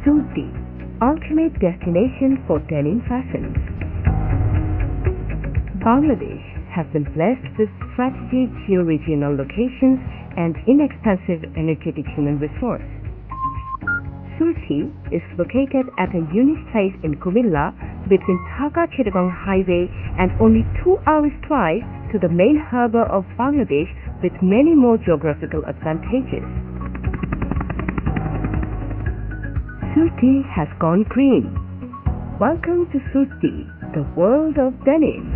Soorty, ultimate destination for denim fashion. Bangladesh has been blessed with strategic geo-regional locations and inexpensive energetic human resource. Soorty is located at a unique place in Comilla between Dhaka-Chittagong Highway and only 2 hours drive to the main harbour of Bangladesh with many more geographical advantages. Soorty has gone green. Welcome to Soorty, the world of denim.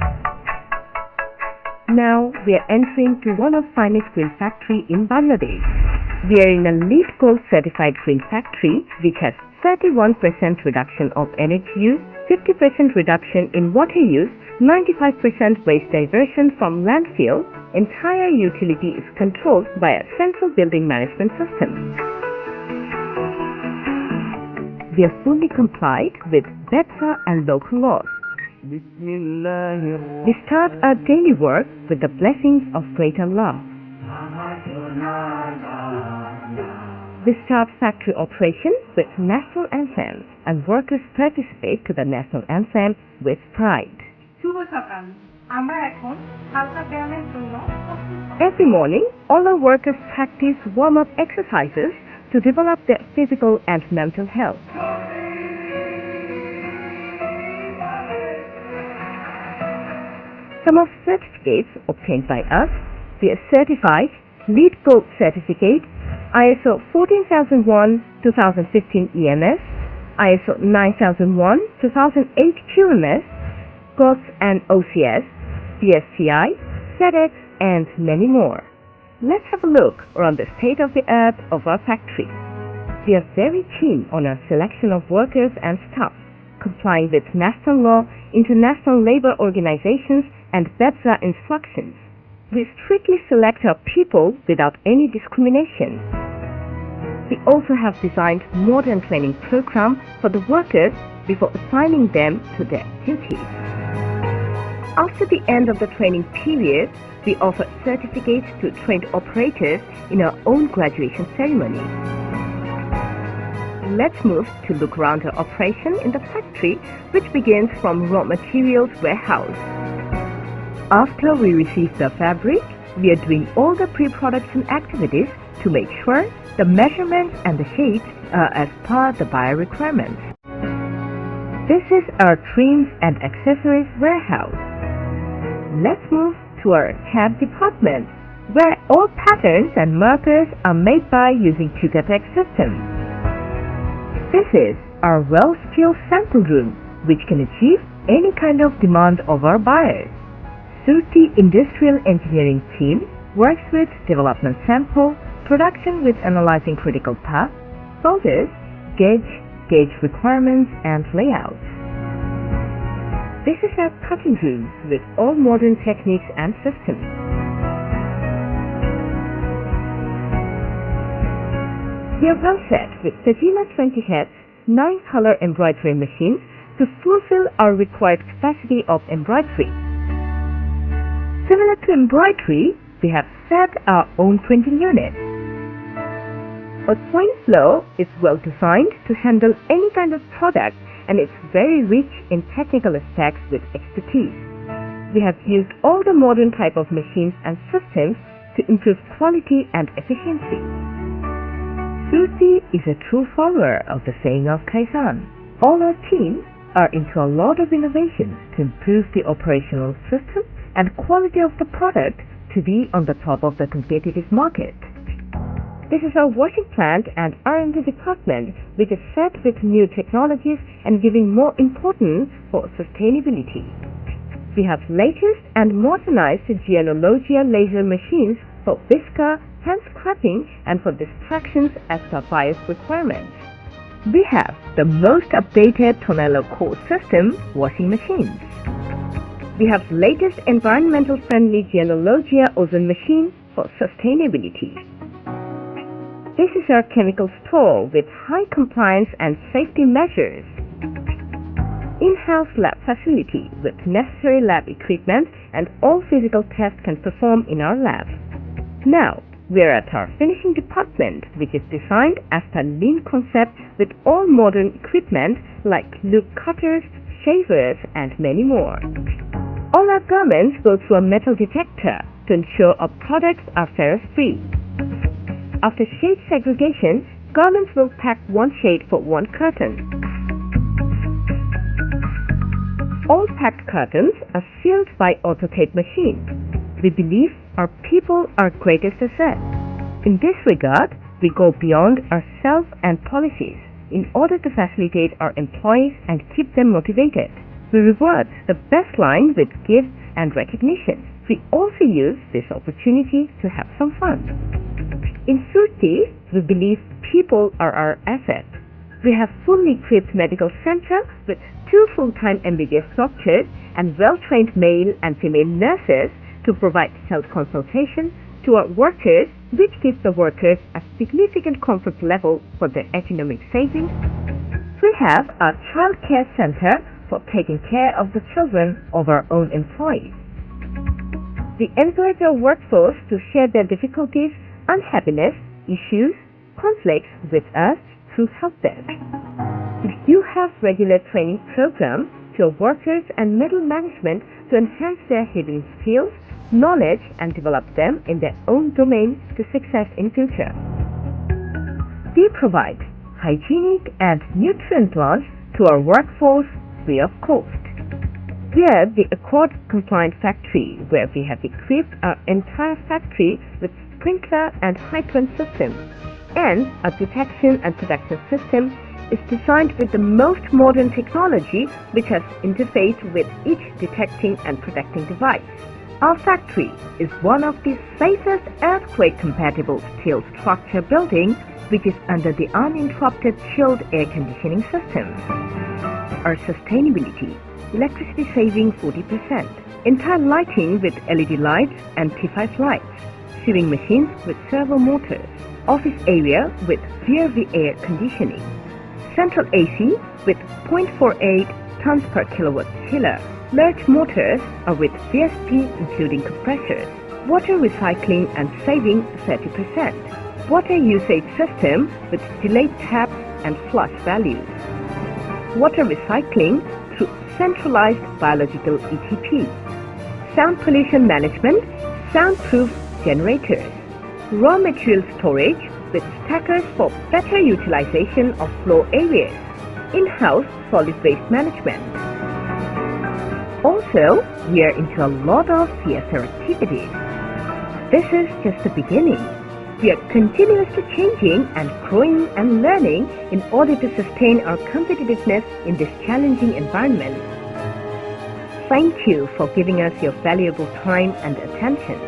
Now we are entering to one of the finest green factory in Bangladesh. We are in a LEED Gold certified green factory which has 31% reduction of energy use, 50% reduction in water use, 95% waste diversion from landfill. Entire utility is controlled by a central building management system. We are fully complied with BEPSA and local laws. We start our daily work with the blessings of Great Allah. We start factory operation with national anthem and workers participate to the national anthem with pride. Every morning, all our workers practice warm-up exercises to develop their physical and mental health. Some of certificates obtained by us: we are certified LEED Gold certificate, ISO 14001:2015 EMS, ISO 9001:2008 QMS, GOTS and OCS, BSCI, FedEx, and many more. Let's have a look around the state-of-the-art of our factory. We are very keen on our selection of workers and staff, complying with national law, international labor organizations, and BEPSA instructions. We strictly select our people without any discrimination. We also have designed modern training program for the workers before assigning them to their duties. After the end of the training period, we offer certificates to trained operators in our own graduation ceremony. Let's move to look around our operation in the factory, which begins from raw materials warehouse. After we receive the fabric, we are doing all the pre-production activities to make sure the measurements and the shapes are as per the buyer requirements. This is our trims and accessories warehouse. Let's move to our CAD department, where all patterns and markers are made by using Tugatex system. This is our well-skilled sample room, which can achieve any kind of demand of our buyers. Soorty Industrial Engineering team works with development sample, production with analyzing critical path, folders, gauge requirements, and layouts. This is our cutting room with all modern techniques and systems. We are well set with Tajima 20 heads, 9-color embroidery machines to fulfill our required capacity of embroidery. Similar to embroidery, we have set our own printing unit. Our point flow is well designed to handle any kind of product, and it's very rich in technical aspects with expertise. We have used all the modern type of machines and systems to improve quality and efficiency. Soorty is a true follower of the saying of Kaizen. All our teams are into a lot of innovations to improve the operational system and quality of the product to be on the top of the competitive market. This is our washing plant and R&D department, which is set with new technologies and giving more importance for sustainability. We have latest and modernized Geologia laser machines for visca, hand scraping, and for distractions as per buyer's requirements. We have the most updated Tonello core system washing machines. We have latest environmental friendly Geologia ozone machine for sustainability. This is our chemical store with high compliance and safety measures. In-house lab facility with necessary lab equipment, and all physical tests can perform in our lab. Now, We're at our finishing department, which is designed as per lean concept with all modern equipment like loop cutters, shavers, and many more. All our garments go through a metal detector to ensure our products are ferrous-free. After shade segregation, garments will pack one shade for one curtain. All packed curtains are sealed by AutoCAD machine. We believe our people are our greatest asset. In this regard, we go beyond ourselves and policies in order to facilitate our employees and keep them motivated. We reward the best line with gifts and recognition. We also use this opportunity to have some fun. In Soorty, we believe people are our asset. We have fully equipped medical center with 2 full-time MBBS doctors and well-trained male and female nurses to provide health consultation to our workers, which gives the workers a significant comfort level for their economic savings. We have a child care center for taking care of the children of our own employees. We encourage our workforce to share their difficulties, unhappiness, issues, conflicts with us through help desk. You have regular training programs to your workers and middle management to enhance their hidden skills, knowledge, and develop them in their own domain to success in future. We provide hygienic and nutrient lunch to our workforce free of cost. We are the Accord-compliant factory where we have equipped our entire factory with sprinkler and hydrant systems, and our detection and production system is designed with the most modern technology which has interfaced with each detecting and protecting device. Our factory is one of the safest earthquake-compatible steel structure buildings which is under the uninterrupted chilled air conditioning system. Our sustainability: electricity saving 40%, entire lighting with LED lights and T5 lights, sewing machines with servo motors, office area with rear view air conditioning, central AC with 0.48 tons per kilowatt chiller. Large motors are with VSP including compressors. Water recycling and saving 30%. Water usage system with delayed tap and flush values. Water recycling through centralized biological ETP. Sound pollution management, soundproof generators. Raw material storage with stackers for better utilization of floor areas. In-house solid waste management. Also, we are into a lot of CSR activities. This is just the beginning. We are continuously changing and growing and learning in order to sustain our competitiveness in this challenging environment. Thank you for giving us your valuable time and attention.